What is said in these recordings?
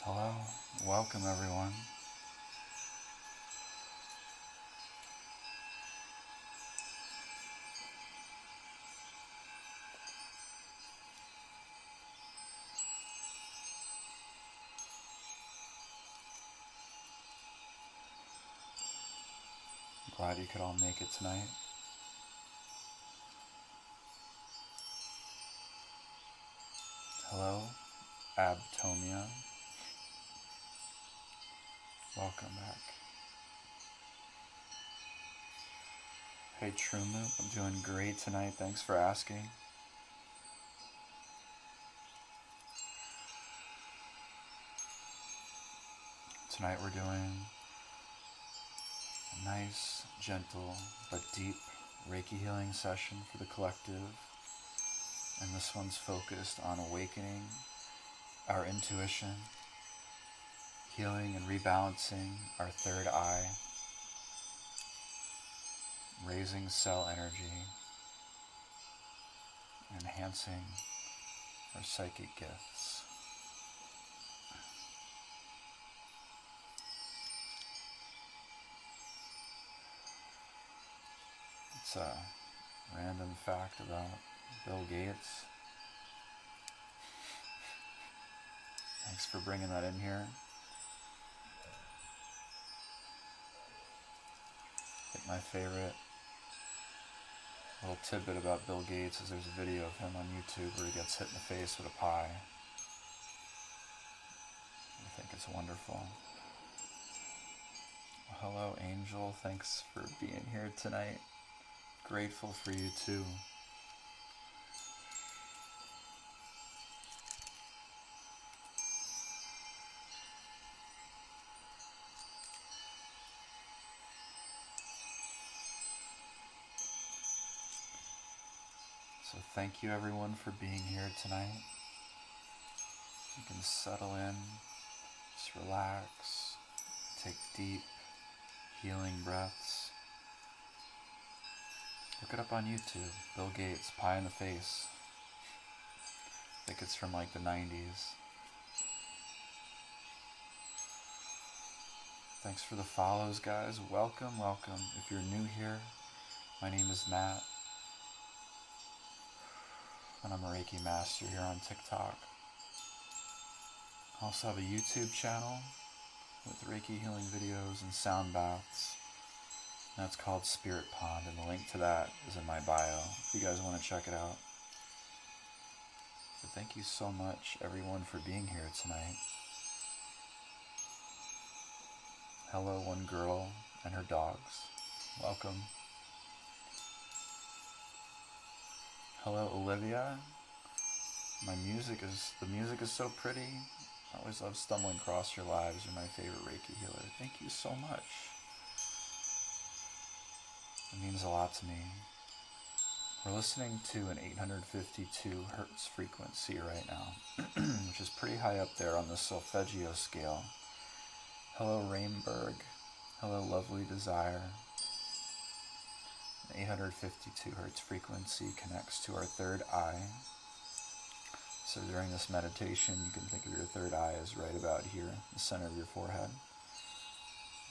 Hello, welcome everyone. I'm glad you could all make it tonight. Hello, Abtomia. Welcome back. Hey Trumu, I'm doing great tonight. Thanks for asking. Tonight we're doing a nice, gentle, but deep Reiki healing session for the collective. And this one's focused on awakening our intuition, healing and rebalancing our third eye, raising cell energy, enhancing our psychic gifts. It's a random fact about Bill Gates. Thanks for bringing that in here. I think my favorite little tidbit about Bill Gates is there's a video of him on YouTube where he gets hit in the face with a pie. I think it's wonderful. Well, hello, Angel. Thanks for being here tonight. Grateful for you too. So thank you everyone for being here tonight. You can settle in, just relax, take deep, healing breaths. Look it up on YouTube, Bill Gates, pie in the face. I think it's from like the 90s. Thanks for the follows, guys. Welcome, welcome. If you're new here, my name is Matt, and I'm a Reiki master here on TikTok. I also have a YouTube channel with Reiki healing videos and sound baths. That's called Spirit Pond, and the link to that is in my bio if you guys want to check it out. But thank you so much, everyone, for being here tonight. Hello, one girl and her dogs. Welcome. Hello, Olivia. The music is so pretty. I always love stumbling across your lives. You're my favorite Reiki healer. Thank you so much. It means a lot to me. We're listening to an 852 hertz frequency right now, which is pretty high up there on the solfeggio scale. Hello, Rainberg. Hello, Lovely Desire. An 852 hertz frequency connects to our third eye. So during this meditation, you can think of your third eye as right about here, the center of your forehead.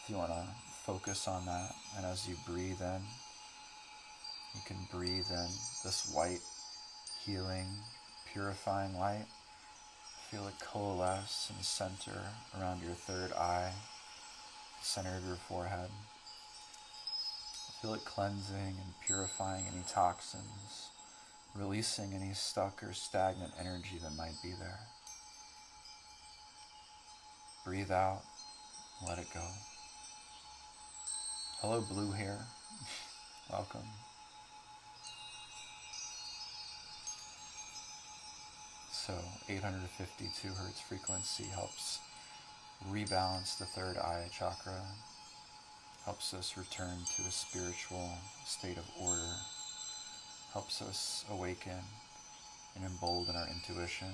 If you want to focus on that, and as you breathe in, you can breathe in this white, healing, purifying light. Feel it coalesce and center around your third eye, the center of your forehead. Feel it cleansing and purifying any toxins, releasing any stuck or stagnant energy that might be there. Breathe out, let it go. Hello, blue hair. Welcome. So 852 hertz frequency helps rebalance the third eye chakra, helps us return to a spiritual state of order, helps us awaken and embolden our intuition,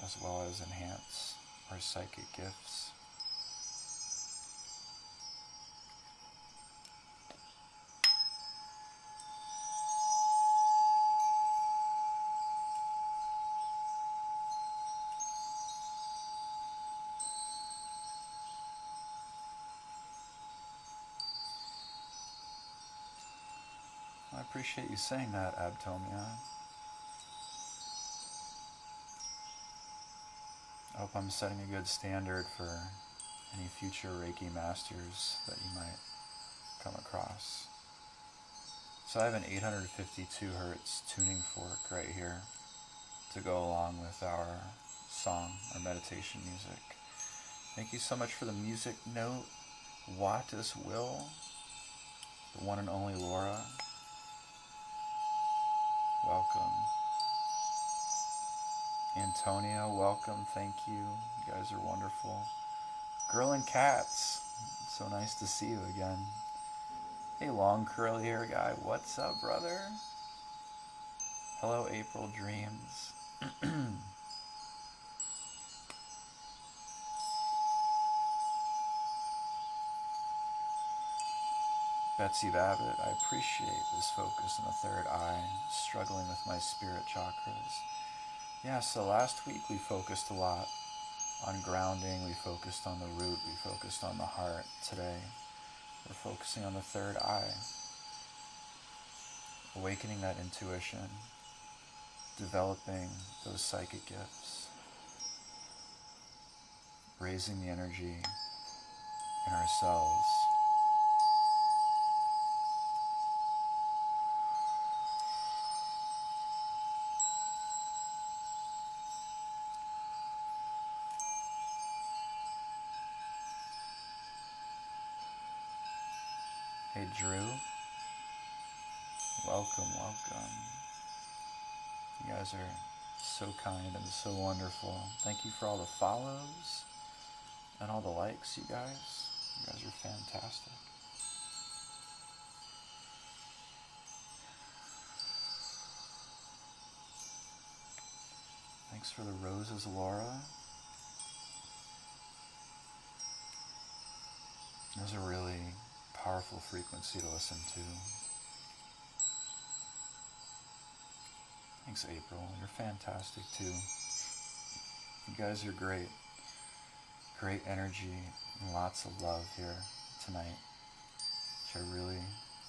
as well as enhance our psychic gifts. I appreciate you saying that, Abtomia. I hope I'm setting a good standard for any future Reiki masters that you might come across. So I have an 852 hertz tuning fork right here to go along with our song, our meditation music. Thank you so much for the music note, Wattis Will, the one and only Laura. Welcome. Antonia, welcome, thank you. You guys are wonderful. Girl and Cats, so nice to see you again. Hey, long curly hair guy, what's up, brother? Hello, April Dreams. Betsy Babbitt, I appreciate this focus on the third eye, struggling with my spirit chakras. Yeah, so last week we focused a lot on grounding, we focused on the root, we focused on the heart. Today, we're focusing on the third eye, awakening that intuition, developing those psychic gifts, raising the energy in ourselves. Hey Drew, welcome, welcome. You guys are so kind and so wonderful. Thank you for all the follows and all the likes, you guys. You guys are fantastic. Thanks for the roses, Laura. It was a really powerful frequency to listen to. Thanks, April. You're fantastic too. You guys are great. Great energy and lots of love here tonight, which I really,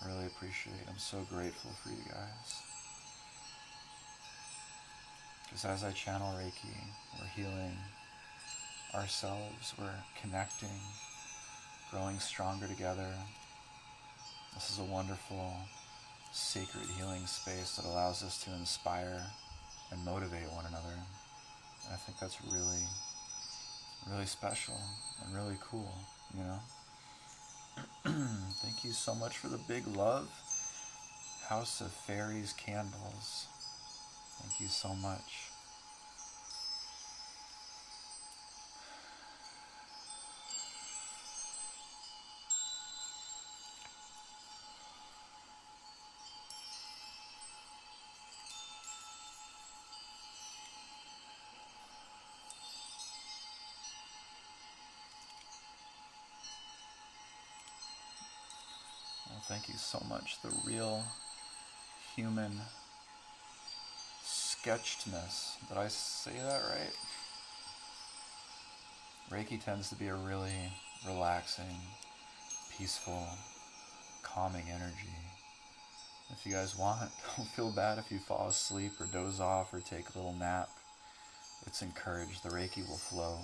really appreciate. I'm so grateful for you guys. Because as I channel Reiki, we're healing ourselves, we're connecting, growing stronger together. This is a wonderful, sacred healing space that allows us to inspire and motivate one another. And I think that's really, really special and really cool, you know? Thank you so much for the big love. House of Fairies Candles. Thank you so much. Well, thank you so much. The real human sketchedness. Did I say that right? Reiki tends to be a really relaxing, peaceful, calming energy. If you guys want, don't feel bad if you fall asleep or doze off or take a little nap. It's encouraged. The Reiki will flow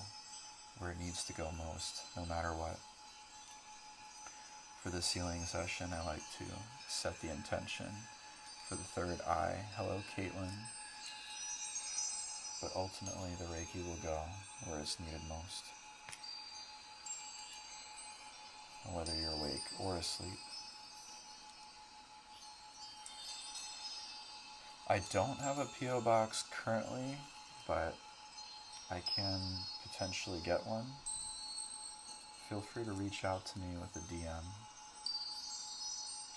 where it needs to go most, no matter what. For this healing session, I like to set the intention for the third eye. Hello, Caitlin. But ultimately, the Reiki will go where it's needed most. Whether you're awake or asleep. I don't have a P.O. box currently, but I can potentially get one. Feel free to reach out to me with a DM.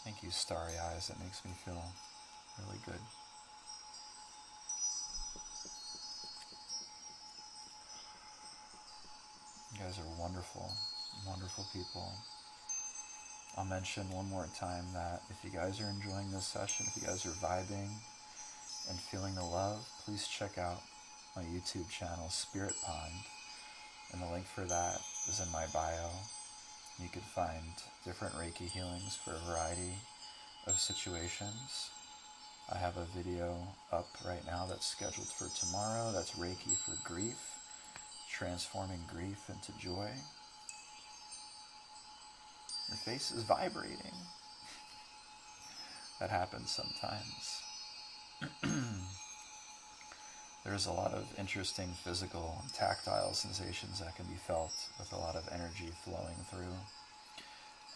Thank you, Starry Eyes. That makes me feel really good. You guys are wonderful, wonderful people. I'll mention one more time that if you guys are enjoying this session, if you guys are vibing and feeling the love, please check out my YouTube channel, Spirit Pond. And the link for that is in my bio. You can find different Reiki healings for a variety of situations. I have a video up right now that's scheduled for tomorrow. That's Reiki for grief, transforming grief into joy. Your face is vibrating. That happens sometimes. There's a lot of interesting physical and tactile sensations that can be felt with a lot of energy flowing through.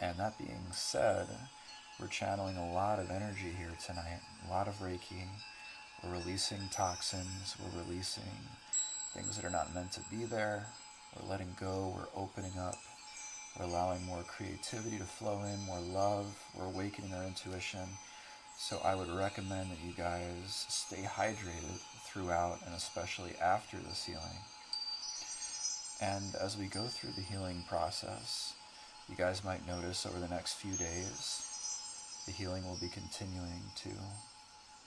And that being said, we're channeling a lot of energy here tonight, a lot of Reiki. We're releasing toxins, we're releasing things that are not meant to be there. We're letting go, we're opening up, we're allowing more creativity to flow in, more love, we're awakening our intuition. So I would recommend that you guys stay hydrated throughout and especially after this healing. And as we go through the healing process, you guys might notice over the next few days, the healing will be continuing to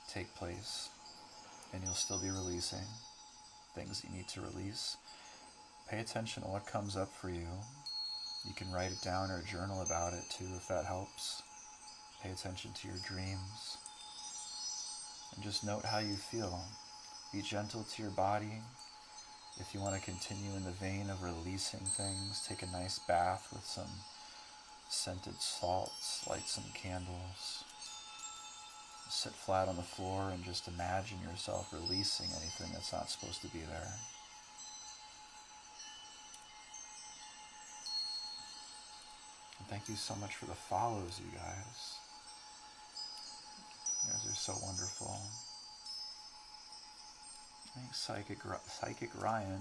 take place, and you'll still be releasing things that you need to release. Pay attention to what comes up for you. You can write it down or journal about it too if that helps. Pay attention to your dreams. And just note how you feel. Be gentle to your body. If you want to continue in the vein of releasing things, take a nice bath with some scented salts, light some candles. Sit flat on the floor and just imagine yourself releasing anything that's not supposed to be there. And thank you so much for the follows, you guys. You guys are so wonderful. Thanks, Psychic Ryan.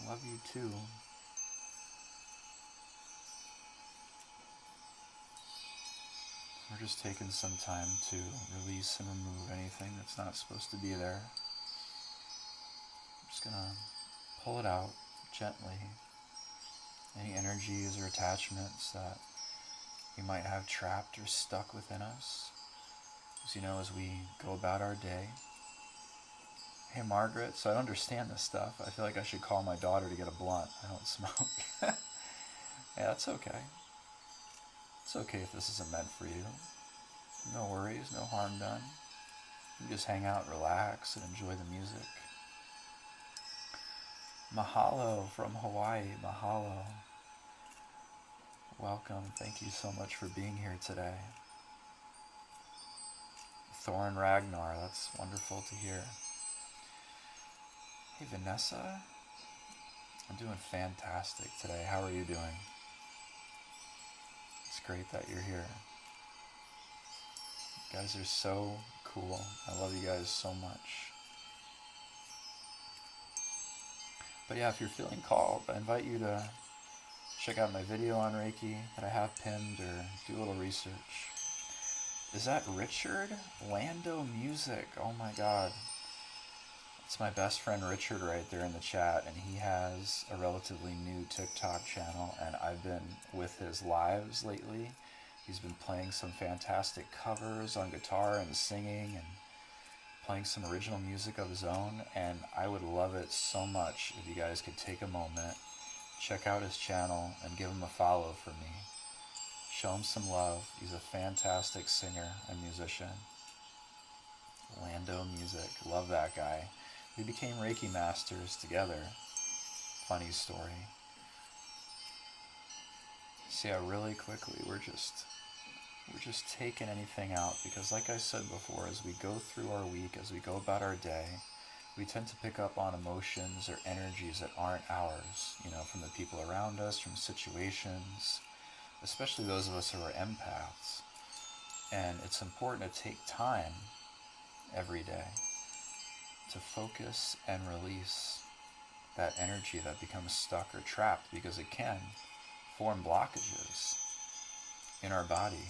Love you too. We're just taking some time to release and remove anything that's not supposed to be there. I'm just gonna pull it out gently. Any energies or attachments that we might have trapped or stuck within us. As you know, as we go about our day. Hey Margaret, so I don't understand this stuff. I feel like I should call my daughter to get a blunt. I don't smoke. Yeah, that's okay. It's okay if this isn't meant for you. No worries, no harm done. You just hang out, relax, and enjoy the music. Mahalo from Hawaii, mahalo. Welcome, thank you so much for being here today. Thorn Ragnar, that's wonderful to hear. Hey Vanessa, I'm doing fantastic today. How are you doing? It's great that you're here. You guys are so cool. I love you guys so much. But yeah, if you're feeling called, I invite you to check out my video on Reiki that I have pinned, or do a little research. Is that Richard? Lando Music. Oh my god. It's my best friend Richard right there in the chat, and he has a relatively new TikTok channel, and I've been with his lives lately. He's been playing some fantastic covers on guitar and singing and playing some original music of his own, and I would love it so much if you guys could take a moment, check out his channel, and give him a follow for me. Show him some love. He's a fantastic singer and musician. Lando Music. Love that guy. We became Reiki masters together. Funny story. So yeah, really quickly, we're just taking anything out, because like I said before, as we go through our week, as we go about our day, we tend to pick up on emotions or energies that aren't ours, you know, from the people around us, from situations, especially those of us who are empaths. And it's important to take time every day to focus and release that energy that becomes stuck or trapped, because it can form blockages in our body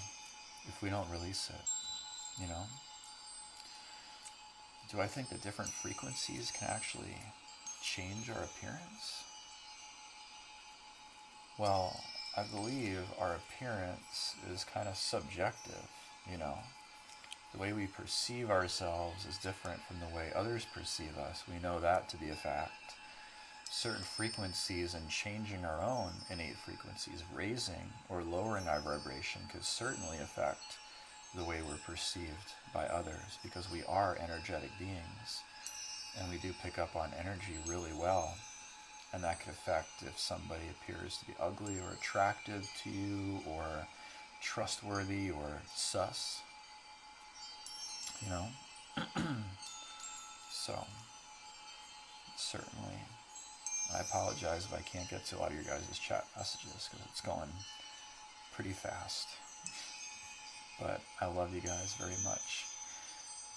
if we don't release it, you know? Do I think that different frequencies can actually change our appearance? Well, I believe our appearance is kind of subjective, you know? The way we perceive ourselves is different from the way others perceive us. We know that to be a fact. Certain frequencies and changing our own innate frequencies, raising or lowering our vibration, could certainly affect the way we're perceived by others, because we are energetic beings and we do pick up on energy really well, and that could affect if somebody appears to be ugly or attractive to you or trustworthy or sus, you know. So certainly I apologize if I can't get to a lot of your guys' chat messages because it's going pretty fast. But I love you guys very much.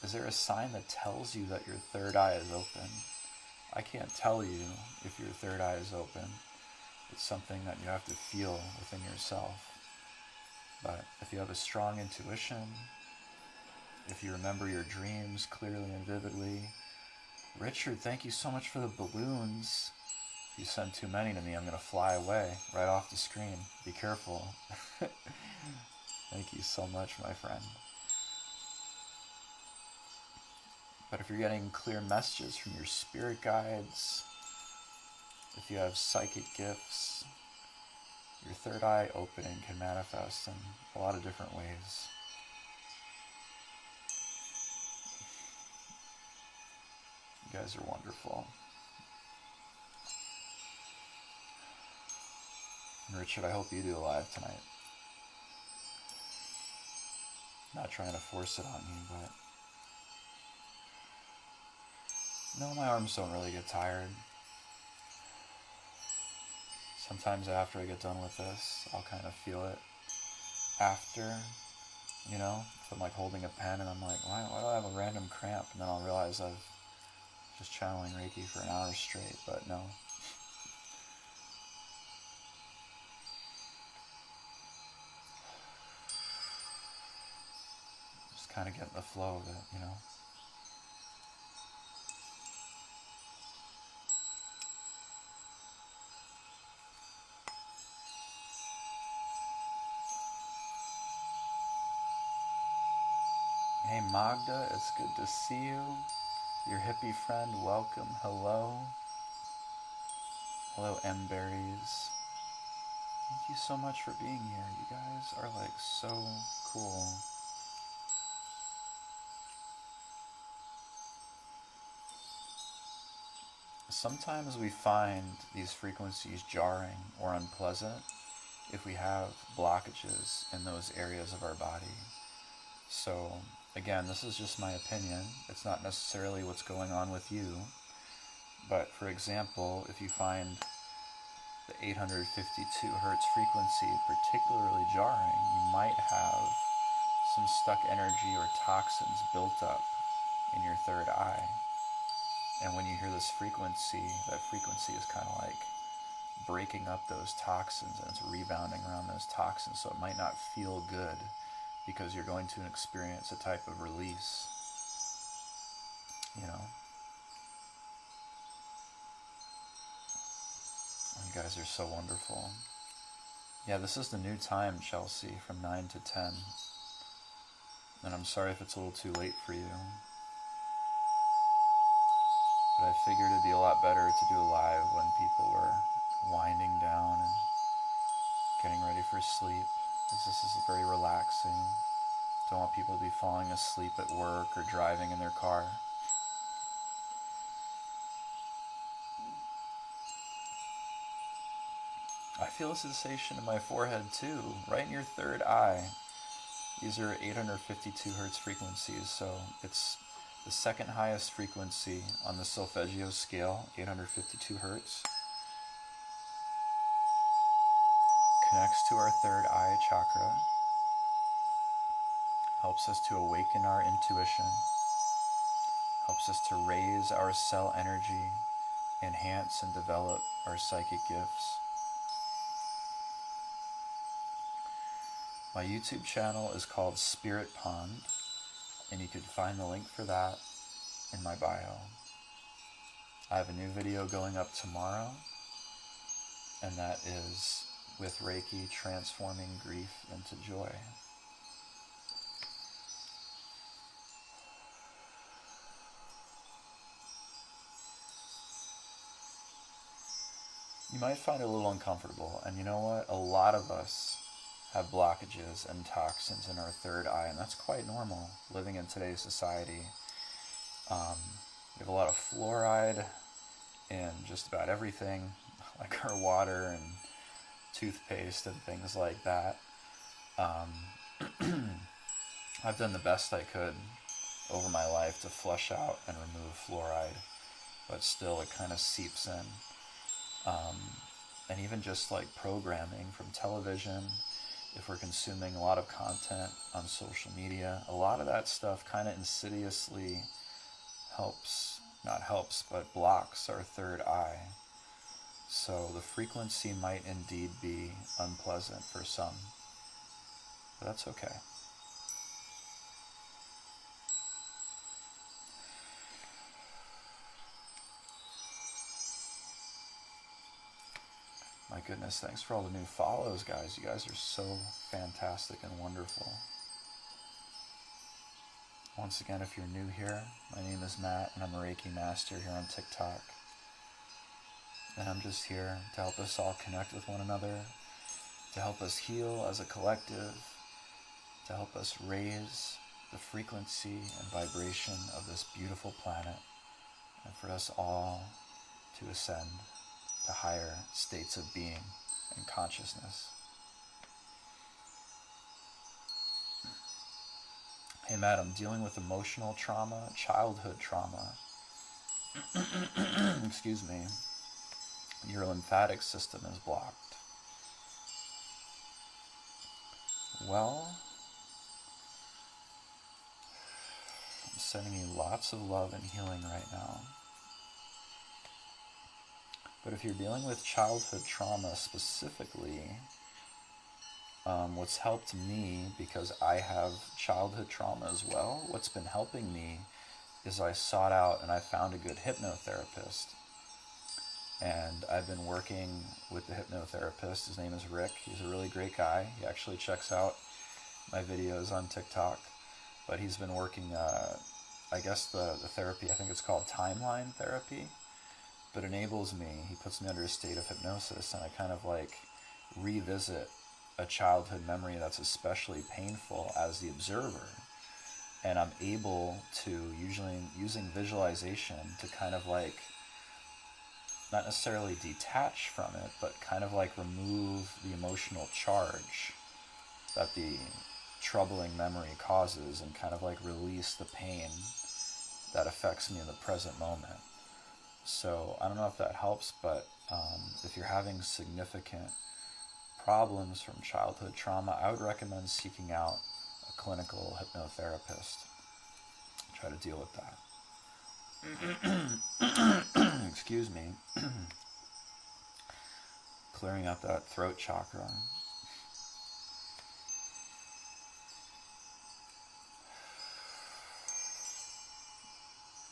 Is there a sign that tells you that your third eye is open? I can't tell you if your third eye is open. It's something that you have to feel within yourself. But if you have a strong intuition, if you remember your dreams clearly and vividly. Richard, thank you so much for the balloons. If you send too many to me, I'm going to fly away right off the screen. Be careful. Thank you so much, my friend. But if you're getting clear messages from your spirit guides, if you have psychic gifts, your third eye opening can manifest in a lot of different ways. You guys are wonderful. And Richard, I hope you do a live tonight. Not trying to force it on you, but no, my arms don't really get tired. Sometimes after I get done with this, I'll kind of feel it after, you know, if I'm like holding a pen and I'm like, why do I have a random cramp? And then I'll realize I've just channeling Reiki for an hour straight, but no. Just kind of get in the flow of it, you know. Hey Magda, it's good to see you. Your hippie friend, welcome. Hello. Hello, M-Berries. Thank you so much for being here. You guys are like so cool. Sometimes we find these frequencies jarring or unpleasant if we have blockages in those areas of our body. So again, this is just my opinion. It's not necessarily what's going on with you. But for example, if you find the 852 hertz frequency particularly jarring, you might have some stuck energy or toxins built up in your third eye. And when you hear this frequency, that frequency is kind of like breaking up those toxins and it's rebounding around those toxins, so it might not feel good because you're going to experience a type of release, you know. You guys are so wonderful. Yeah, this is the new time, Chelsea, from 9 to 10. And I'm sorry if it's a little too late for you. But I figured it'd be a lot better to do a live when people were winding down and getting ready for sleep, because this is very relaxing. Don't want people to be falling asleep at work or driving in their car. I feel a sensation in my forehead too, right in your third eye. These are 852 hertz frequencies, so it's the second highest frequency on the solfeggio scale, 852 hertz. Connects to our third eye chakra, helps us to awaken our intuition, helps us to raise our cell energy, enhance and develop our psychic gifts. My YouTube channel is called Spirit Pond, and you can find the link for that in my bio. I have a new video going up tomorrow, and that is with Reiki transforming grief into joy. You might find it a little uncomfortable, and you know what? A lot of us have blockages and toxins in our third eye, and that's quite normal living in today's society. We have a lot of fluoride in just about everything, like our water and toothpaste and things like that. I've done the best I could over my life to flush out and remove fluoride, but still it kind of seeps in. And even just like programming from television, if we're consuming a lot of content on social media, a lot of that stuff kind of insidiously but blocks our third eye. So the frequency might indeed be unpleasant for some, but that's okay. My goodness, thanks for all the new follows, guys. You guys are so fantastic and wonderful. Once again, if you're new here, my name is Matt, and I'm a Reiki master here on TikTok. And I'm just here to help us all connect with one another, to help us heal as a collective, to help us raise the frequency and vibration of this beautiful planet, and for us all to ascend to higher states of being and consciousness. Hey Matt, I'm dealing with emotional trauma, childhood trauma. Excuse me. Your lymphatic system is blocked. Well, I'm sending you lots of love and healing right now. But if you're dealing with childhood trauma specifically, what's helped me, because I have childhood trauma as well, what's been helping me is I sought out and I found a good hypnotherapist. And I've been working with the hypnotherapist. His name is Rick. He's a really great guy. He actually checks out my videos on TikTok. But he's been working, I guess the therapy, I think it's called timeline therapy. But enables me, he puts me under a state of hypnosis, and I kind of like revisit a childhood memory that's especially painful as the observer. And I'm able to, usually using visualization, to kind of like, not necessarily detach from it, but kind of like remove the emotional charge that the troubling memory causes, and kind of like release the pain that affects me in the present moment. So I don't know if that helps, but if you're having significant problems from childhood trauma, I would recommend seeking out a clinical hypnotherapist. Try to deal with that. Excuse me. Clearing out that throat chakra.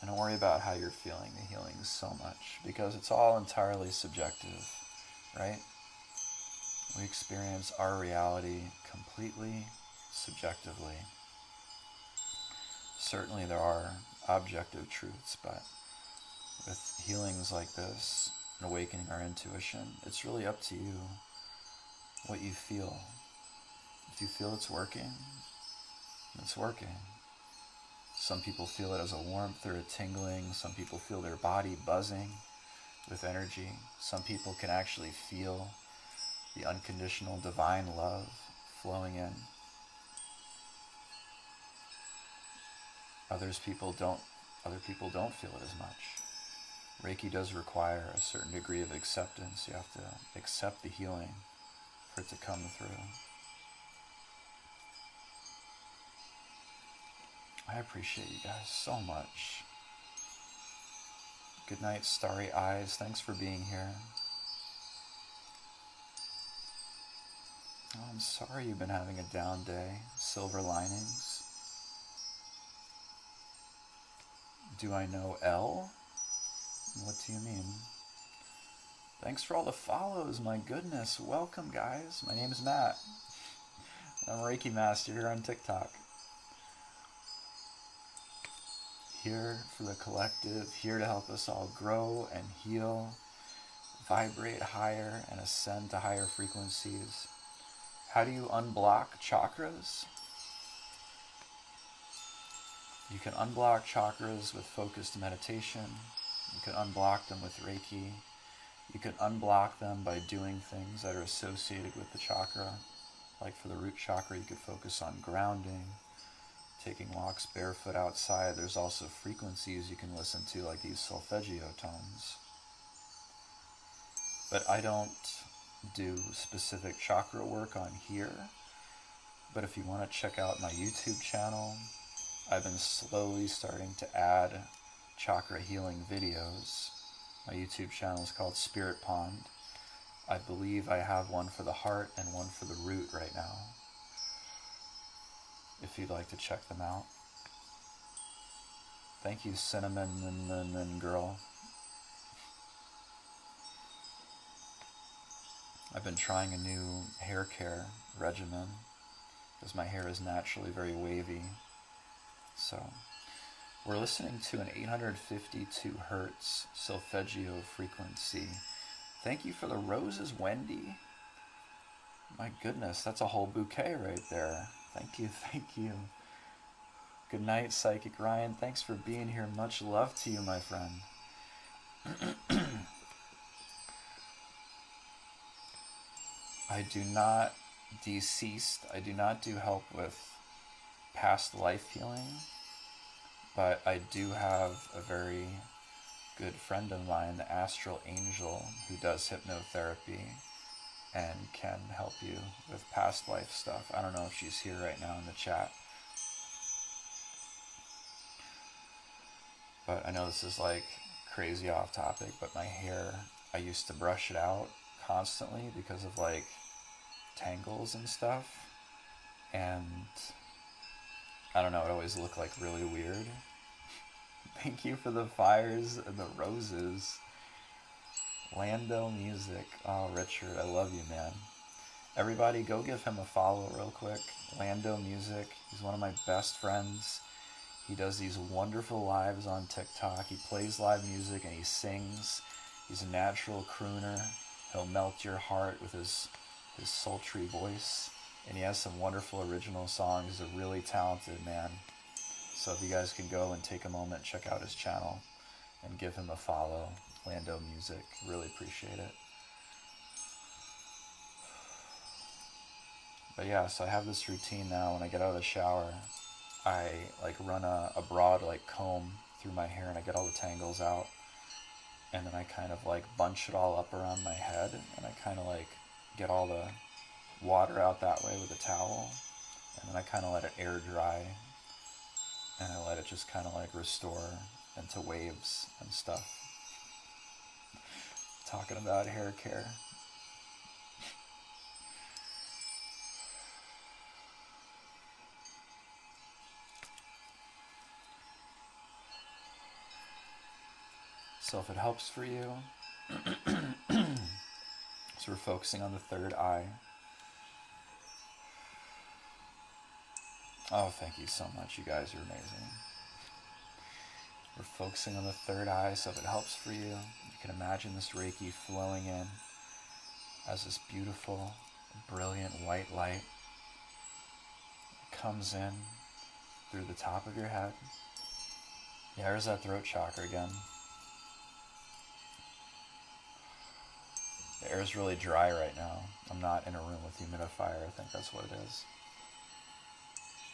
And don't worry about how you're feeling the healing so much, because it's all entirely subjective, right? We experience our reality completely subjectively. Certainly there are objective truths, but with healings like this and awakening our intuition, it's really up to you what you feel. If you feel it's working, it's working. Some people feel it as a warmth or a tingling. Some people feel their body buzzing with energy. Some people can actually feel the unconditional divine love flowing in. Other people don't feel it as much. Reiki does require a certain degree of acceptance. You have to accept the healing for it to come through. I appreciate you guys so much. Good night, Starry Eyes. Thanks for being here. Oh, I'm sorry you've been having a down day. Silver linings. Do I know L? What do you mean? Thanks for all the follows. My goodness. Welcome, guys. My name is Matt. I'm a Reiki master here on TikTok. Here for the collective, here to help us all grow and heal, vibrate higher and ascend to higher frequencies. How do you unblock chakras? You can unblock chakras with focused meditation. You can unblock them with Reiki. You can unblock them by doing things that are associated with the chakra. Like for the root chakra, you could focus on grounding, taking walks barefoot outside. There's also frequencies you can listen to, like these solfeggio tones. But I don't do specific chakra work on here. But if you want to check out my YouTube channel, I've been slowly starting to add chakra healing videos. My YouTube channel is called Spirit Pond. I believe I have one for the heart and one for the root right now, if you'd like to check them out. Thank you, Cinnamon Girl. I've been trying a new hair care regimen because my hair is naturally very wavy. So we're listening to an 852 hertz solfeggio frequency. Thank you for the roses, Wendy. My goodness, that's a whole bouquet right there. Thank you, thank you. Good night, Psychic Ryan. Thanks for being here. Much love to you, my friend. I do not deceased. I do not do help with past life healing, but I do have a very good friend of mine, the Astral Angel, who does hypnotherapy and can help you with past life stuff. I don't know if she's here right now in the chat, but I know this is like crazy off topic, but my hair, I used to brush it out constantly because of like tangles and stuff, and I don't know, it always looked like really weird. Thank you for the fires and the roses. Lando Music. Oh, Richard, I love you, man. Everybody, go give him a follow real quick. Lando Music. He's one of my best friends. He does these wonderful lives on TikTok. He plays live music and he sings. He's a natural crooner. He'll melt your heart with his sultry voice. And he has some wonderful original songs. He's a really talented man. So if you guys can go and take a moment, check out his channel and give him a follow. Lando Music. Really appreciate it. But yeah, so I have this routine now. When I get out of the shower, I like run a broad like comb through my hair and I get all the tangles out. And then I kind of like bunch it all up around my head and I kind of like get all the water out that way with a towel. And then I kind of let it air dry. And I let it just kind of like restore into waves and stuff. Talking about hair care. So if it helps for you, so we're focusing on the third eye. Oh, thank you so much. You guys are amazing. We're focusing on the third eye, so if it helps for you, you can imagine this Reiki flowing in as this beautiful, brilliant white light comes in through the top of your head. Yeah, there's that throat chakra again. The air is really dry right now. I'm not in a room with humidifier. I think that's what it is.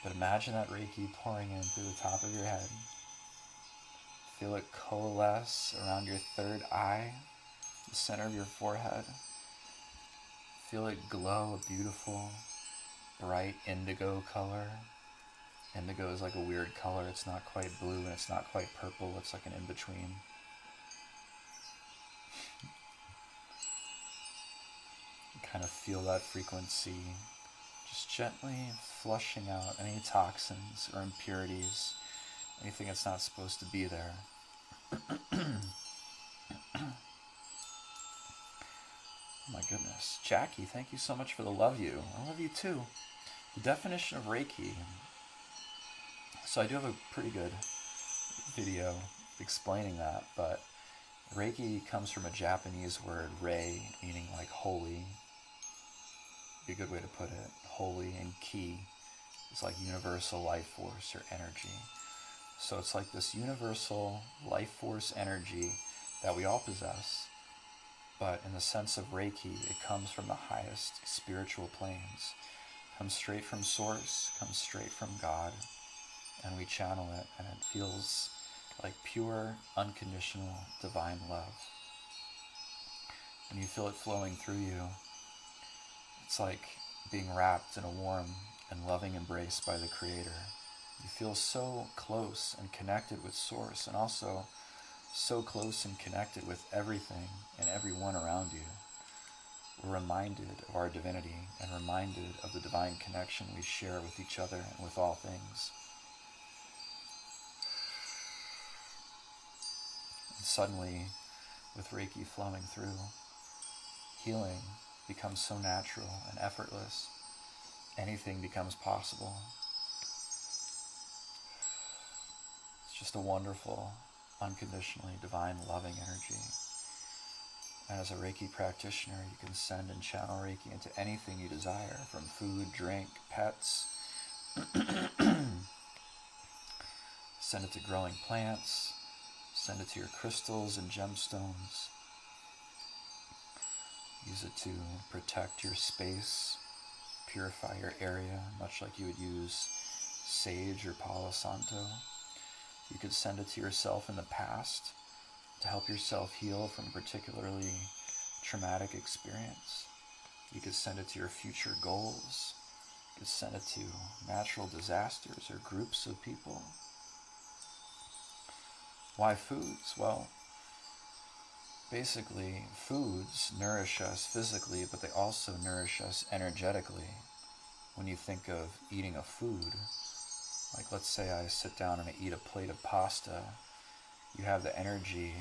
But imagine that Reiki pouring in through the top of your head. Feel it coalesce around your third eye, the center of your forehead. Feel it glow a beautiful, bright indigo color. Indigo is like a weird color. It's not quite blue and it's not quite purple. It's like an in-between. Kind of feel that frequency just gently flushing out any toxins or impurities, anything that's not supposed to be there. Oh my goodness. Jackie, thank you so much for the love you. I love you too. The definition of Reiki. So I do have a pretty good video explaining that, but Reiki comes from a Japanese word, rei, meaning like holy. be a good way to put it. Holy and Ki is like universal life force or energy. So it's like this universal life force energy that we all possess, but in the sense of Reiki, it comes from the highest spiritual planes, comes straight from Source, comes straight from God, and we channel it, and it feels like pure, unconditional, divine love. When you feel it flowing through you, it's like being wrapped in a warm and loving embrace by the Creator. You feel so close and connected with Source, and also so close and connected with everything and everyone around you. We're reminded of our divinity and reminded of the divine connection we share with each other and with all things. And suddenly, with Reiki flowing through, healing becomes so natural and effortless. Anything becomes possible. It's just a wonderful, unconditionally divine, loving energy. And as a Reiki practitioner, you can send and channel Reiki into anything you desire, from food, drink, pets. Send it to growing plants. Send it to your crystals and gemstones. Use it to protect your space, purify your area, much like you would use sage or Palo Santo. You could send it to yourself in the past to help yourself heal from a particularly traumatic experience. You could send it to your future goals. You could send it to natural disasters or groups of people. Why foods? Well, basically, foods nourish us physically, but they also nourish us energetically. When you think of eating a food, like let's say I sit down and I eat a plate of pasta, you have the energy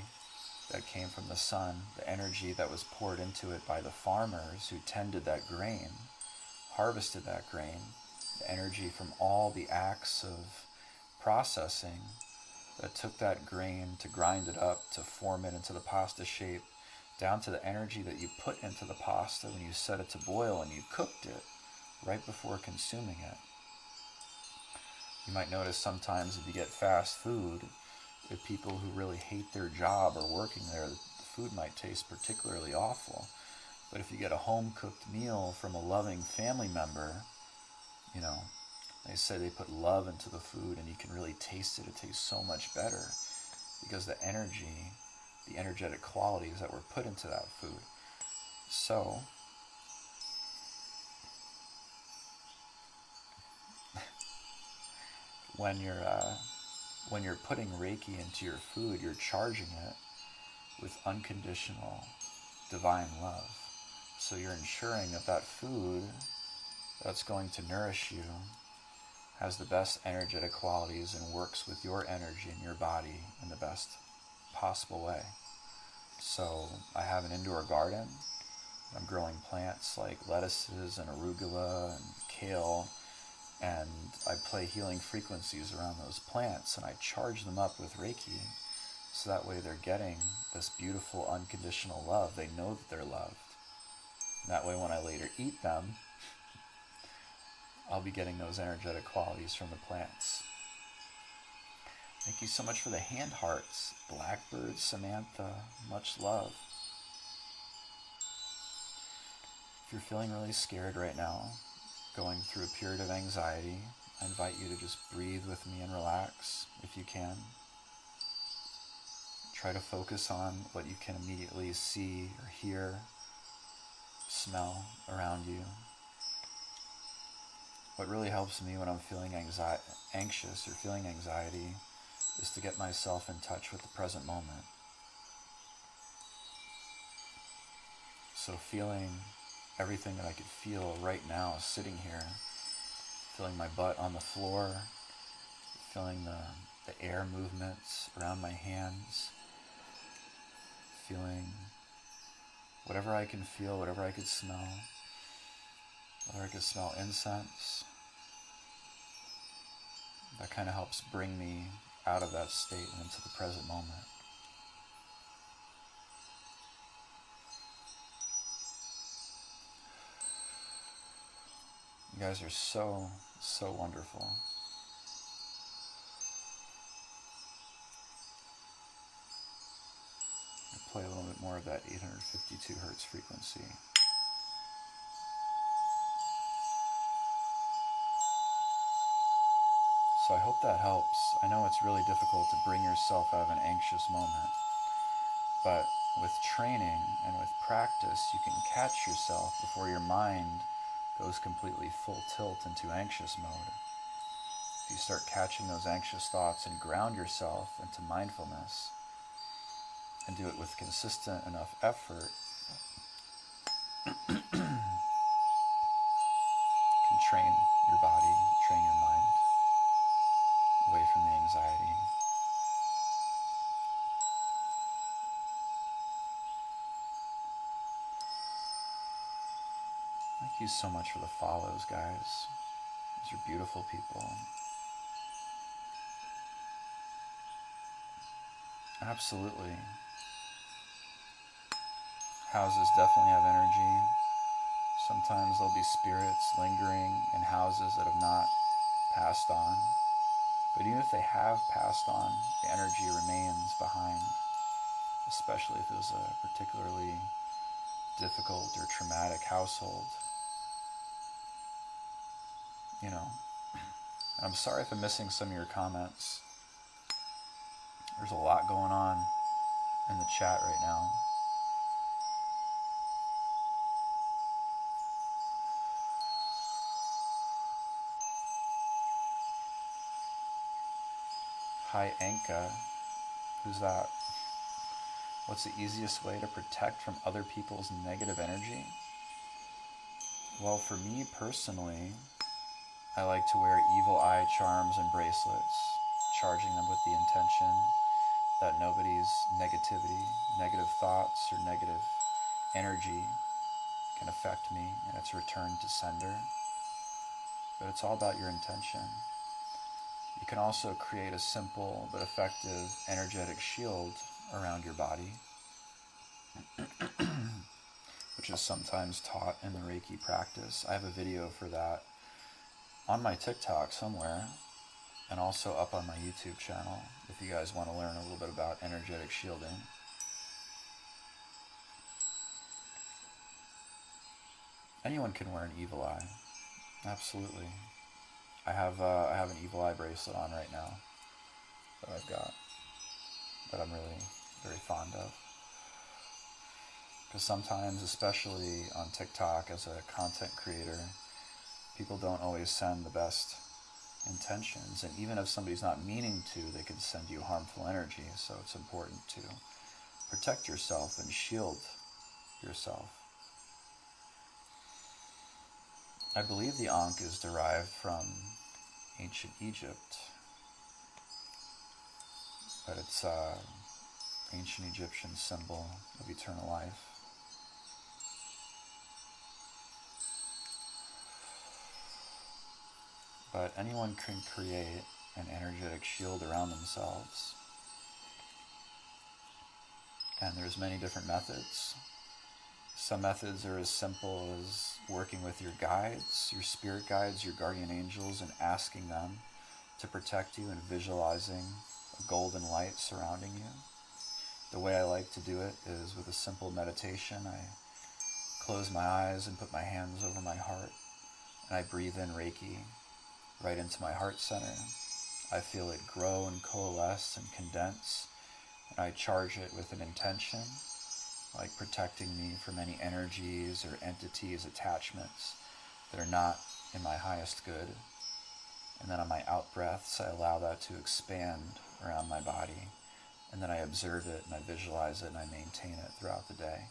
that came from the sun, the energy that was poured into it by the farmers who tended that grain, harvested that grain, the energy from all the acts of processing that took that grain to grind it up, to form it into the pasta shape, down to the energy that you put into the pasta when you set it to boil and you cooked it right before consuming it. You might notice sometimes if you get fast food, with people who really hate their job or working there, the food might taste particularly awful. But if you get a home-cooked meal from a loving family member, you know, they say they put love into the food and you can really taste it. It tastes so much better because the energy, the energetic qualities that were put into that food. So, when you're putting Reiki into your food, you're charging it with unconditional divine love. So you're ensuring that that food that's going to nourish you has the best energetic qualities and works with your energy in your body in the best possible way. So I have an indoor garden. I'm growing plants like lettuces and arugula and kale, and I play healing frequencies around those plants and I charge them up with Reiki, so that way they're getting this beautiful unconditional love. They know that they're loved. And that way when I later eat them, I'll be getting those energetic qualities from the plants. Thank you so much for the hand hearts. Blackbird, Samantha, much love. If you're feeling really scared right now, going through a period of anxiety, I invite you to just breathe with me and relax if you can. Try to focus on what you can immediately see or hear, smell around you. What really helps me when I'm feeling anxious or feeling anxiety is to get myself in touch with the present moment. So feeling everything that I could feel right now, sitting here, feeling my butt on the floor, feeling the air movements around my hands, feeling whatever I can feel, whatever I could smell, whether I could smell incense. That kind of helps bring me out of that state and into the present moment. You guys are so, so wonderful. I'll play a little bit more of that 852 hertz frequency. So I hope that helps. I know it's really difficult to bring yourself out of an anxious moment, but with training and with practice, you can catch yourself before your mind goes completely full tilt into anxious mode. If you start catching those anxious thoughts and ground yourself into mindfulness and do it with consistent enough effort, you can train your body, train your mind away from the anxiety. Thank you so much for the follows, guys. These are beautiful people. Absolutely. Houses definitely have energy. Sometimes there'll be spirits lingering in houses that have not passed on. But even if they have passed on, the energy remains behind, especially if it was a particularly difficult or traumatic household. You know, I'm sorry if I'm missing some of your comments. There's a lot going on in the chat right now. Hi, Anka. Who's that? What's the easiest way to protect from other people's negative energy? Well, for me personally, I like to wear evil eye charms and bracelets, charging them with the intention that nobody's negativity, negative thoughts, or negative energy can affect me and it's returned to sender. But it's all about your intention. You can also create a simple but effective energetic shield around your body, which is sometimes taught in the Reiki practice. I have a video for that on my TikTok somewhere, and also up on my YouTube channel if you guys want to learn a little bit about energetic shielding. Anyone can wear an evil eye. Absolutely. I have an evil eye bracelet on right now that I've got, that I'm really very fond of. Because sometimes, especially on TikTok as a content creator, people don't always send the best intentions, and even if somebody's not meaning to, they can send you harmful energy. So it's important to protect yourself and shield yourself. I believe the Ankh is derived from ancient Egypt, but it's an ancient Egyptian symbol of eternal life. But anyone can create an energetic shield around themselves. And there's many different methods. Some methods are as simple as working with your guides, your spirit guides, your guardian angels, and asking them to protect you and visualizing a golden light surrounding you. The way I like to do it is with a simple meditation. I close my eyes and put my hands over my heart, and I breathe in Reiki right into my heart center. I feel it grow and coalesce and condense, and I charge it with an intention, like protecting me from any energies or entities, attachments that are not in my highest good. And then on my out breaths, I allow that to expand around my body, and then I observe it and I visualize it and I maintain it throughout the day.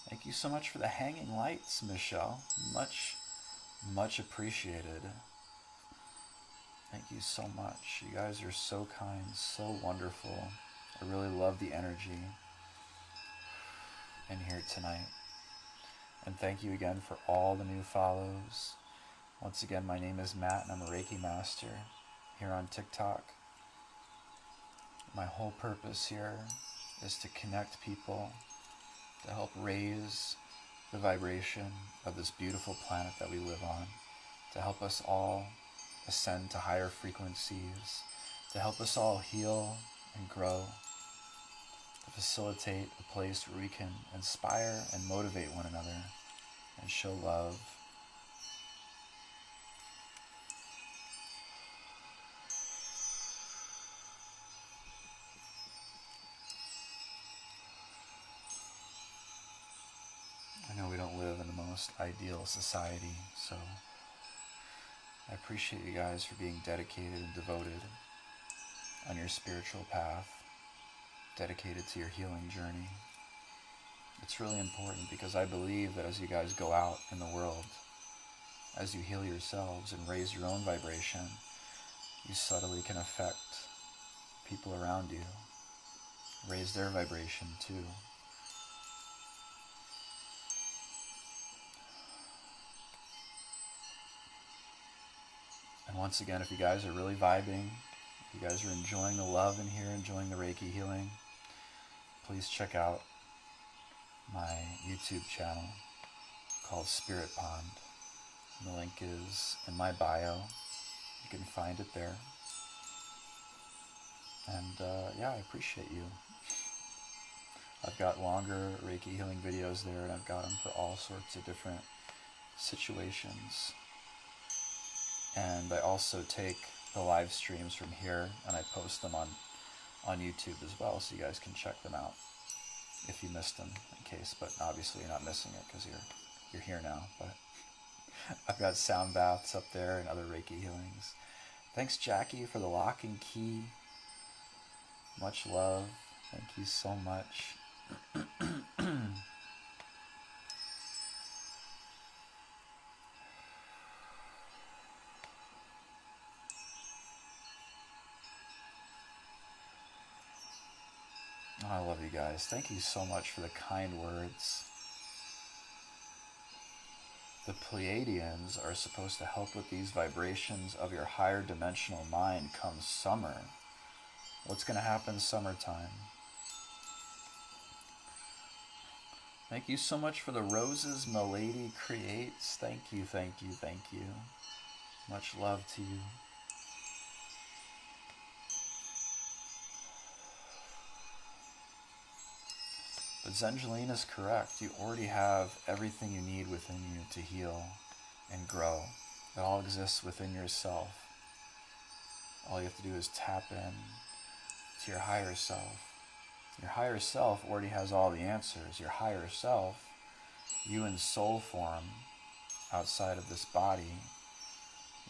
Thank you so much for the hanging lights, Michelle. Much, much appreciated. Thank you so much. You guys are so kind, so wonderful. I really love the energy in here tonight. And thank you again for all the new follows. Once again, my name is Matt and I'm a Reiki master here on TikTok. My whole purpose here is to connect people, to help raise the vibration of this beautiful planet that we live on, to help us all ascend to higher frequencies, to help us all heal and grow, to facilitate a place where we can inspire and motivate one another and show love. I know we don't live in the most ideal society, so I appreciate you guys for being dedicated and devoted on your spiritual path, dedicated to your healing journey. It's really important because I believe that as you guys go out in the world, as you heal yourselves and raise your own vibration, you subtly can affect people around you, raise their vibration too. And once again, if you guys are really vibing, if you guys are enjoying the love in here, enjoying the Reiki healing, please check out my YouTube channel called Spirit Pond. And the link is in my bio. You can find it there. And yeah, I appreciate you. I've got longer Reiki healing videos there, and I've got them for all sorts of different situations. And I also take the live streams from here and I post them on YouTube as well, so you guys can check them out if you missed them in case. But obviously you're not missing it because you're here now. But I've got sound baths up there and other Reiki healings. Thanks, Jackie, for the lock and key. Much love. Thank you so much. Oh, I love you guys. Thank you so much for the kind words. The Pleiadians are supposed to help with these vibrations of your higher dimensional mind come summer. What's going to happen summertime? Thank you so much for the roses Milady creates. Thank you, thank you, thank you. Much love to you. But Zengeline is correct. You already have everything you need within you to heal and grow. It all exists within yourself. All you have to do is tap in to your higher self. Your higher self already has all the answers. Your higher self, you in soul form, outside of this body.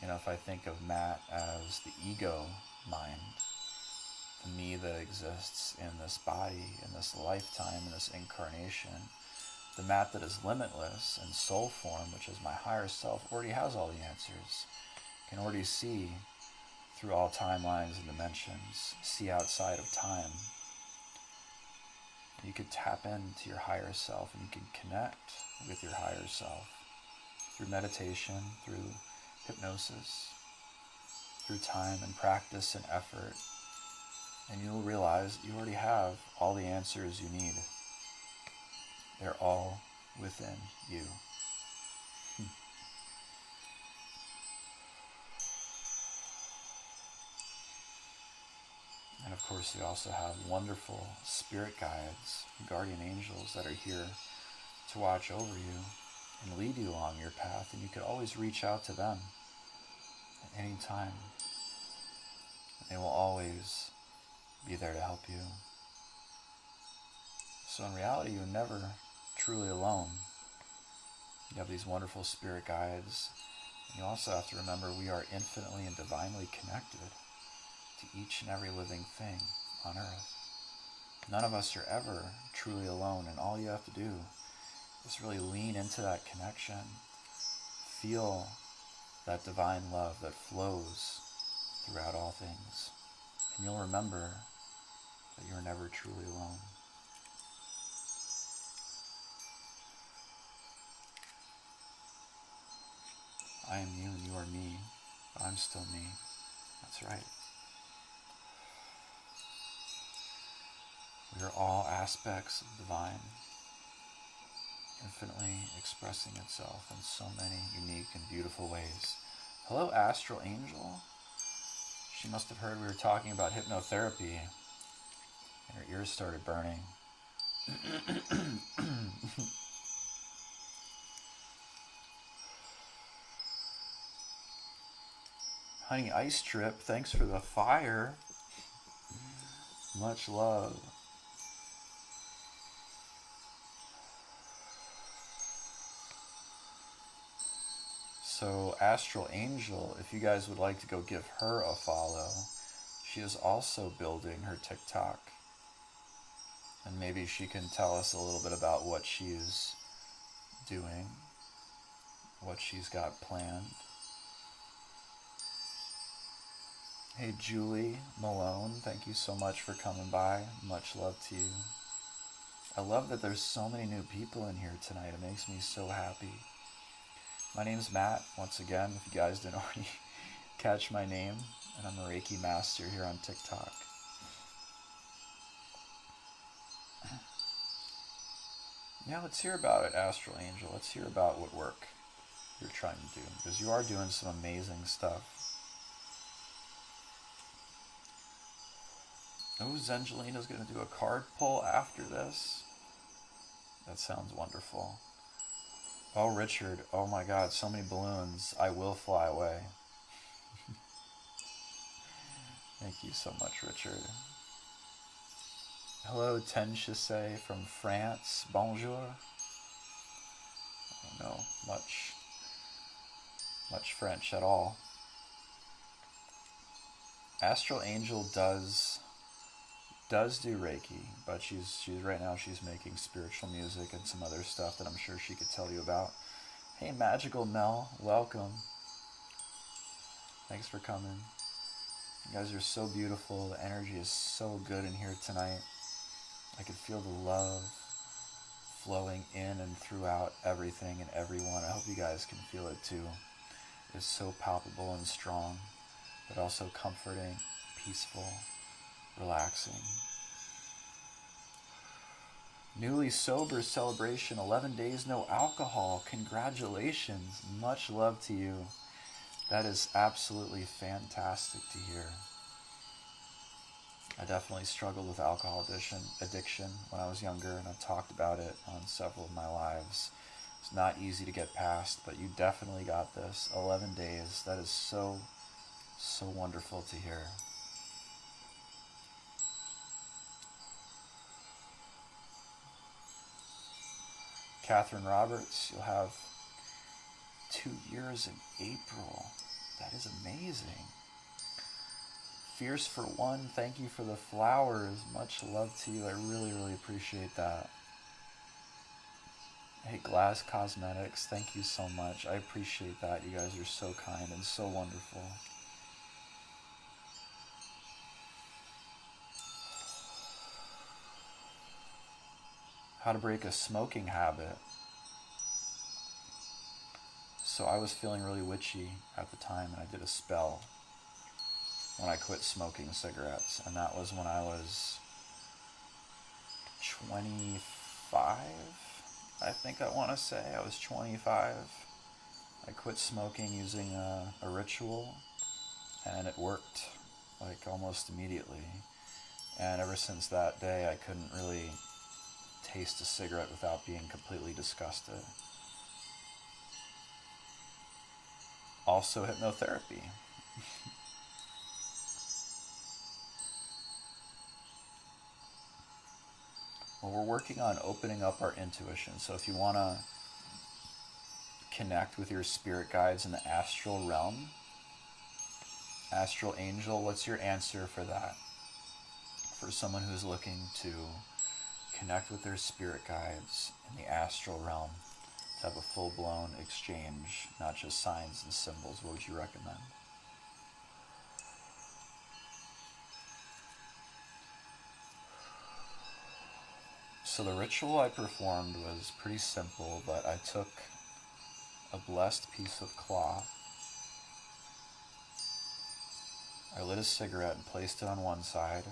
You know, if I think of Matt as the ego mind, the me that exists in this body, in this lifetime, in this incarnation, the Matt that is limitless in soul form, which is my higher self, already has all the answers. Can already see through all timelines and dimensions, see outside of time. You could tap into your higher self and you can connect with your higher self through meditation, through hypnosis, through time and practice and effort. And you'll realize you already have all the answers you need. They're all within you. And of course, you also have wonderful spirit guides, guardian angels that are here to watch over you and lead you along your path. And you can always reach out to them at any time. They will always be there to help you. So in reality, you're never truly alone. You have these wonderful spirit guides. And you also have to remember we are infinitely and divinely connected to each and every living thing on earth. None of us are ever truly alone, and all you have to do is really lean into that connection. Feel that divine love that flows throughout all things. And you'll remember that you're never truly alone. I am you and you are me, but I'm still me. That's right. We are all aspects of the divine, infinitely expressing itself in so many unique and beautiful ways. Hello, Astral Angel. She must have heard we were talking about hypnotherapy, and her ears started burning. Honey Ice Trip, thanks for the fire. Much love. So, Astral Angel, if you guys would like to go give her a follow, she is also building her TikTok. And maybe she can tell us a little bit about what she's doing, what she's got planned. Hey, Julie Malone, thank you so much for coming by. Much love to you. I love that there's so many new people in here tonight. It makes me so happy. My name's Matt, once again, if you guys didn't already catch my name, and I'm a Reiki master here on TikTok. Yeah, let's hear about it, Astral Angel. Let's hear about what work you're trying to do, because you are doing some amazing stuff. Oh, Zengelina's going to do a card pull after this. That sounds wonderful. Oh, Richard. Oh my God, so many balloons. I will fly away. Thank you so much, Richard. Hello, Ten Chassé from France. Bonjour. I don't know much French at all. Astral Angel does do Reiki, but she's right now she's making spiritual music and some other stuff that I'm sure she could tell you about. Hey, Magical Mel, welcome. Thanks for coming. You guys are so beautiful. The energy is so good in here tonight. I could feel the love flowing in and throughout everything and everyone. I hope you guys can feel it too. It's so palpable and strong, but also comforting, peaceful, relaxing. Newly sober celebration, 11 days no alcohol. Congratulations. Much love to you. That is absolutely fantastic to hear. I definitely struggled with alcohol addiction when I was younger, and I've talked about it on several of my lives. It's not easy to get past, but you definitely got this. 11 days. That is so wonderful to hear. Catherine Roberts, you'll have 2 years in April. That is amazing. Fierce for One, thank you for the flowers. Much love to you. I really appreciate that. Hey, Glass Cosmetics, thank you so much. I appreciate that. You guys are so kind and so wonderful. How to break a smoking habit. So I was feeling really witchy at the time, and I did a spell when I quit smoking cigarettes, and that was when I was 25, I think I want to say. I was 25. I quit smoking using a ritual, and it worked like almost immediately. And ever since that day, I couldn't really taste a cigarette without being completely disgusted. Also hypnotherapy. Well, we're working on opening up our intuition. So if you want to connect with your spirit guides in the astral realm, Astral Angel, what's your answer for that? For someone who's looking to connect with their spirit guides in the astral realm, to have a full-blown exchange, not just signs and symbols, what would you recommend? So the ritual I performed was pretty simple, but I took a blessed piece of cloth, I lit a cigarette and placed it on one side,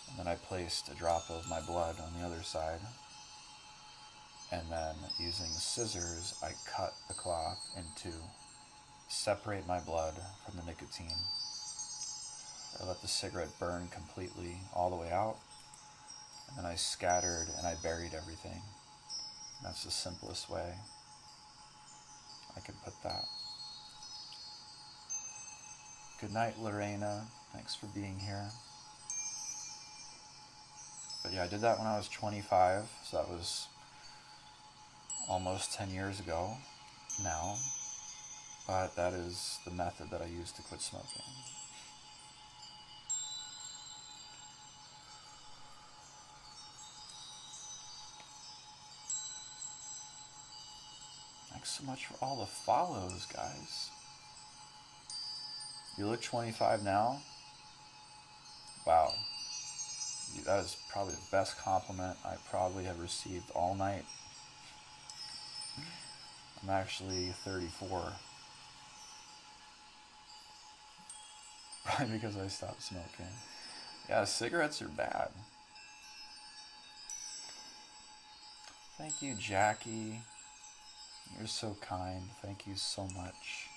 and then I placed a drop of my blood on the other side, and then using scissors I cut the cloth into separate my blood from the nicotine. I let the cigarette burn completely all the way out, and then I scattered and I buried everything. That's the simplest way I can put that. Good night, Lorena. Thanks for being here. But yeah, I did that when I was 25, so that was almost 10 years ago now. But that is the method that I used to quit smoking. Thanks so much for all the follows, guys. You look 25 now? Wow. That is probably the best compliment I probably have received all night. I'm actually 34. Probably because I stopped smoking. Yeah, cigarettes are bad. Thank you, Jackie. You're so kind. Thank you so much.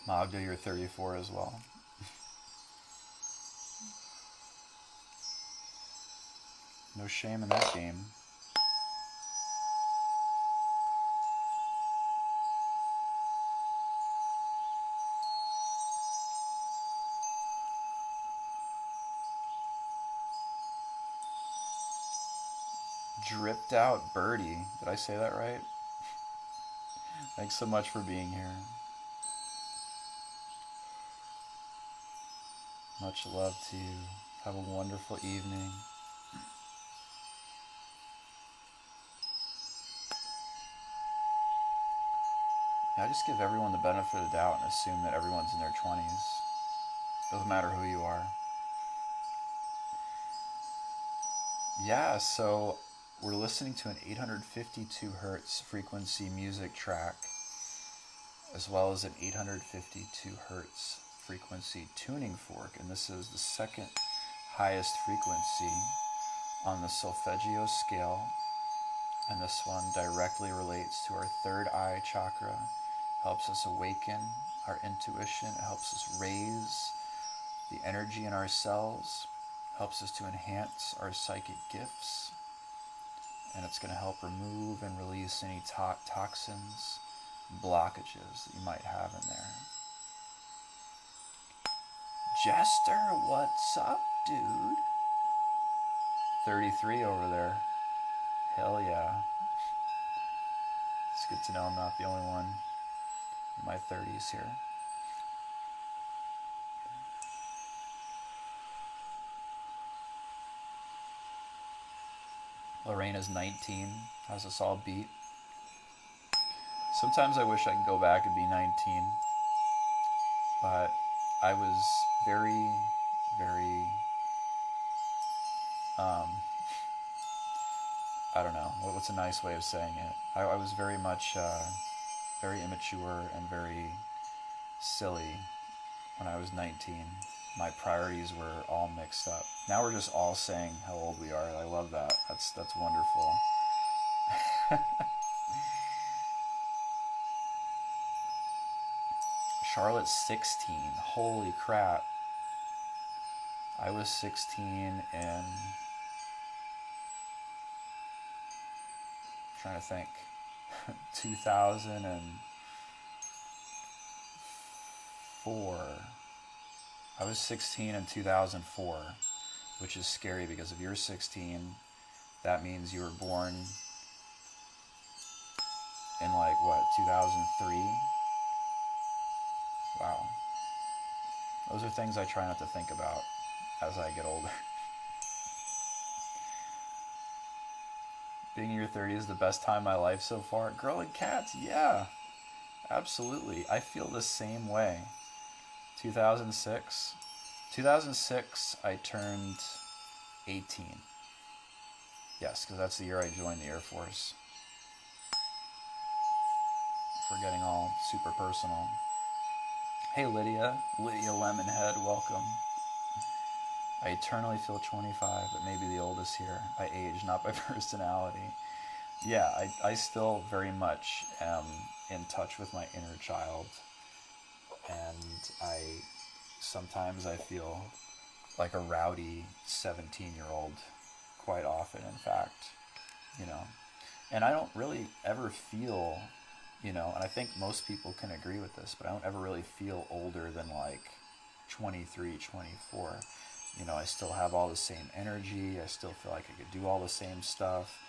Magda, you're 34 as well. No shame in that game. Dripped out birdie. Did I say that right? Thanks so much for being here. Much love to you. Have a wonderful evening. Yeah, I just give everyone the benefit of the doubt and assume that everyone's in their 20s. Doesn't matter who you are. Yeah, so we're listening to an 852 hertz frequency music track, as well as an 852 hertz frequency tuning fork, and this is the second highest frequency on the solfeggio scale, and this one directly relates to our third eye chakra, helps us awaken our intuition, it helps us raise the energy in our cells, helps us to enhance our psychic gifts, and it's going to help remove and release any toxins, blockages that you might have in there. Jester, what's up, dude? 33 over there. Hell yeah. It's good to know I'm not the only one in my 30s here. Lorena's 19, has us all beat. Sometimes I wish I could go back and be 19, but I was very, very, I don't know, what's a nice way of saying it? I was very much, very immature and very silly when I was 19. My priorities were all mixed up. Now we're just all saying how old we are. I love that. That's wonderful. Charlotte's 16. Holy crap. I was 16 in... trying to think. 2004. I was 16 in 2004, which is scary because if you're 16, that means you were born in like what, 2003? Wow. Those are things I try not to think about as I get older. Being in your 30s is the best time of my life so far. Girl and cats, yeah. Absolutely. I feel the same way. 2006. 2006, I turned 18. Yes, because that's the year I joined the Air Force. For getting all super personal. Hey Lydia Lemonhead, welcome. I eternally feel 25, but maybe the oldest here by age, not by personality. Yeah, I still very much am in touch with my inner child, and sometimes I feel like a rowdy 17-year-old quite often, in fact, you know. And I don't really ever feel, and I think most people can agree with this, but I don't ever really feel older than like 23, 24. I still have all the same energy. I still feel like I could do all the same stuff.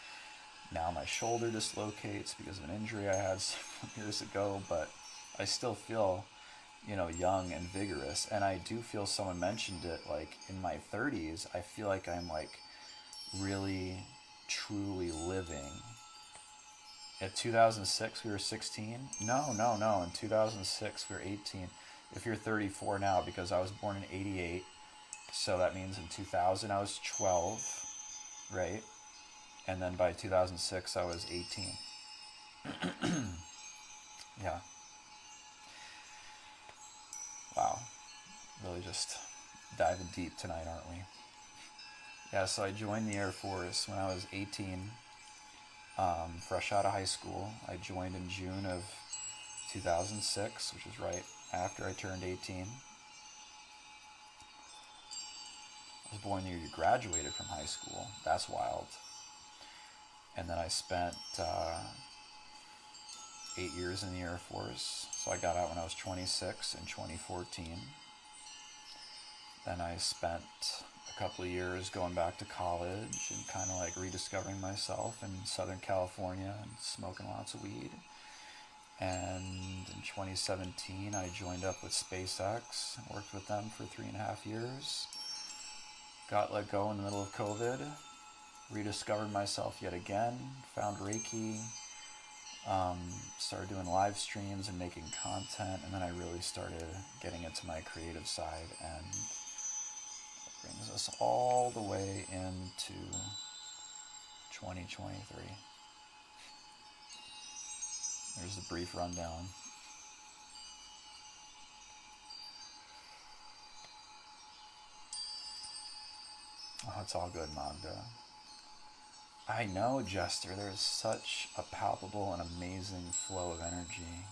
Now my shoulder dislocates because of an injury I had some years ago, but I still feel, young and vigorous. And I do feel, someone mentioned it, like in my 30s, I feel like I'm like really, truly living. In 2006, we were 16. No, no, no. In 2006, we were 18. If you're 34 now, because I was born in 88, so that means in 2000 I was 12, right? And then by 2006 I was 18. Yeah. Wow. Really just diving deep tonight, aren't we? Yeah, so I joined the Air Force when I was 18, fresh out of high school. I joined in June of 2006, which was right after I turned 18. I was born the year you graduated from high school. That's wild. And then I spent 8 years in the Air Force. So I got out when I was 26 in 2014. Then I spent a couple of years going back to college and kind of like rediscovering myself in Southern California and smoking lots of weed. And in 2017, I joined up with SpaceX and worked with them for 3.5 years. Got let go in the middle of COVID, rediscovered myself yet again, found Reiki, started doing live streams and making content, and then I really started getting into my creative side, and it brings us all the way into 2023. There's the brief rundown. Oh, it's all good, Magda. I know, Jester, there's such a palpable and amazing flow of energy,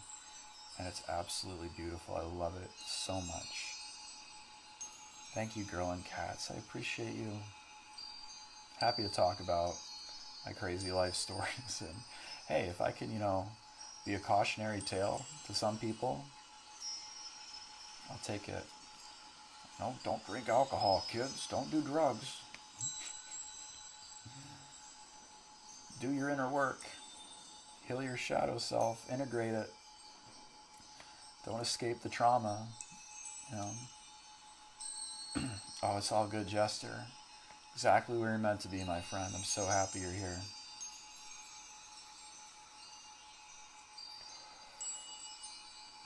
and it's absolutely beautiful. I love it so much. Thank you, Girl and Cats. I appreciate you. Happy to talk about my crazy life stories. And hey, if I can, be a cautionary tale to some people, I'll take it. No, don't drink alcohol, kids. Don't do drugs. Do your inner work. Heal your shadow self. Integrate it. Don't escape the trauma. Oh, it's all good, Jester. Exactly where you're meant to be, my friend. I'm so happy you're here.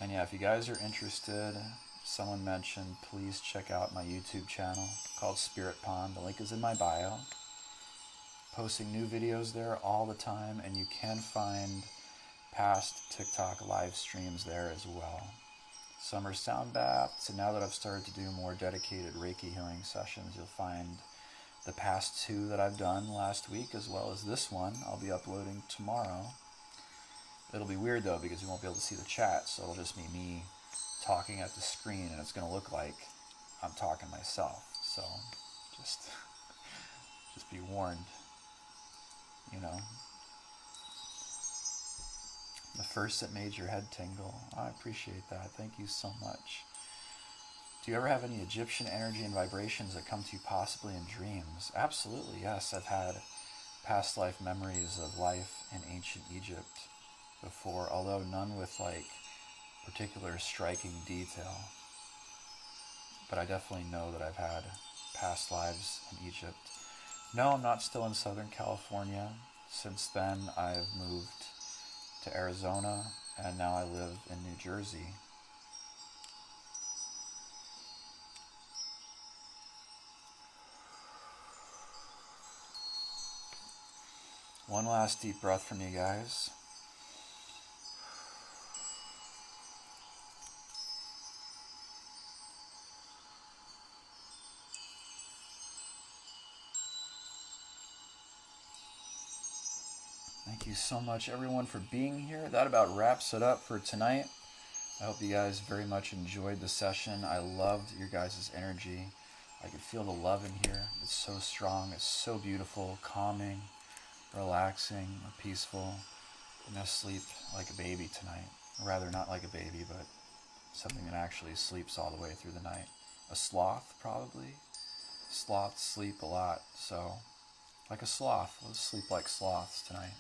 And yeah, if you guys are interested, someone mentioned, please check out my YouTube channel called Spirit Pond. The link is in my bio. Posting new videos there all the time, and you can find past TikTok live streams there as well. Some are sound baths, and now that I've started to do more dedicated Reiki healing sessions, you'll find the past 2 that I've done last week, as well as this one I'll be uploading tomorrow. It'll be weird though, because you won't be able to see the chat, so it'll just be me talking at the screen, and it's going to look like I'm talking myself. So just be warned, The first that made your head tingle. I appreciate that. Thank you so much. Do you ever have any Egyptian energy and vibrations that come to you possibly in dreams? Absolutely, yes. I've had past life memories of life in ancient Egypt before, although none with like particular striking detail. But I definitely know that I've had past lives in Egypt. No, I'm not still in Southern California. Since then, I've moved to Arizona, and now I live in New Jersey. One last deep breath from you guys. you so much, everyone, for being here. That about wraps it up for tonight. I hope you guys very much enjoyed the session. I loved your guys' energy. I can feel the love in here. It's so strong. It's so beautiful, calming, relaxing, peaceful. I'm going to sleep like a baby tonight. Or rather, not like a baby, but something that actually sleeps all the way through the night. A sloth, probably. Sloths sleep a lot, so like a sloth. Let's sleep like sloths tonight.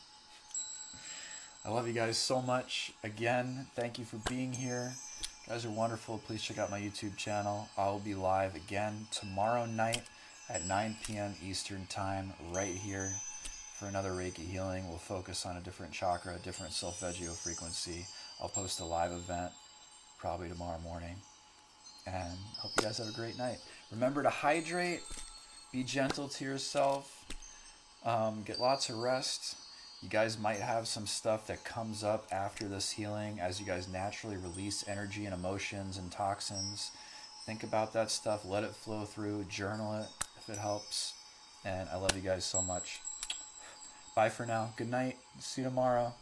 I love you guys so much. Again, thank you for being here. You guys are wonderful. Please check out my YouTube channel. I'll be live again tomorrow night at 9 p.m. Eastern Time right here for another Reiki healing. We'll focus on a different chakra, a different solfeggio frequency. I'll post a live event probably tomorrow morning. And hope you guys have a great night. Remember to hydrate. Be gentle to yourself. Get lots of rest. You guys might have some stuff that comes up after this healing as you guys naturally release energy and emotions and toxins. Think about that stuff. Let it flow through. Journal it if it helps. And I love you guys so much. Bye for now. Good night. See you tomorrow.